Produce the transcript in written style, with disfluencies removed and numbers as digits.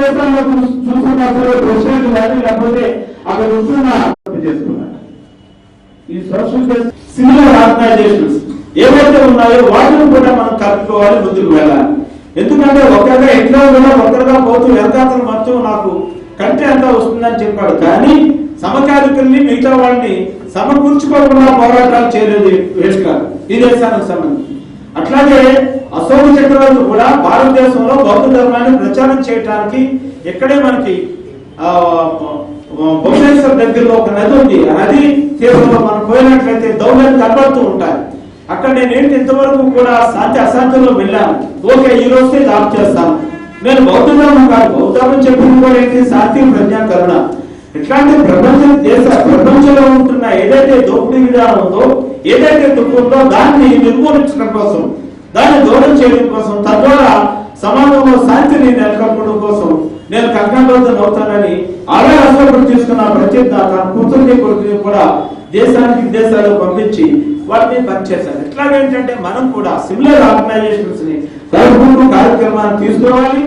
దేశాల్లో చూస్తున్నా సరే ప్రెసిడెంట్ కానీ లేకపోతే అక్కడ ఉంటున్న చేసుకున్నారు. ఈ సోషల్ సిమిలర్ ఆర్గనైజేషన్స్ ఏవైతే ఉన్నాయో వాటిని కూడా మనం కలుపుకోవాలి, ముందుకు వెళ్ళాలి. ఎందుకంటే ఒక్కగా ఎట్లా కూడా ఒక్కరుగా పోతూ వెనకాతలు మొత్తం నాకు కంటే అంతా వస్తుందని చెప్పాడు. కానీ సమకాలికల్ని మిగతా వాళ్ళని సమకూర్చుకోకుండా పోరాటాలు చేయలేదు వేస్ట్ కాదు ఈ దేశానికి సంబంధించి. అట్లాగే అశోక చక్రవర్తి కూడా భారతదేశంలో బౌద్ధ ధర్మాన్ని ప్రచారం చేయడానికి ఎక్కడే మనకి భువనేశ్వర్ దగ్గరలో ఒక నది ఉంది. ఆ నది తీరంలో మనం పోయినట్లయితే దౌర్యాలు కనబడుతూ ఉంటాయి. అక్కడ నేనేంటి ఇంతవరకు కూడా శాంతి అశాంతిలో వెళ్ళాను. ఓకే, ఈ రోజే దాడి చేస్తాను. నేను బౌద్ధ ధర్మం కాదు, బౌద్ధ ధర్మం చెప్పింది కూడా ఏంటి, శాంతి ప్రజ్ఞా కరుణ. ఇట్లాంటి ప్రపంచంలో ఉంటున్న ఏదైతే దోపిడీ విధానం ఉందో, ఏదైతే తుప్పు ఉందో దాన్ని నిర్మూలించడం కోసం, దాన్ని దూరం చేయడం కోసం, తద్వారా సమాజంలో శాంతిని నెలకొల్పడం కోసం నేను కంకణబద్ధం అవుతానని అలాగే అసలు తీసుకున్న ప్రత్యేక తన కూతుర్ని కొడుకుని కూడా దేశానికి విదేశాలకు పంపించి వాటిని పనిచేశారు. ఇట్లాగేంటంటే మనం కూడా సిమిలర్ ఆర్గనైజేషన్స్ ని కార్యక్రమాన్ని తీసుకోవాలి.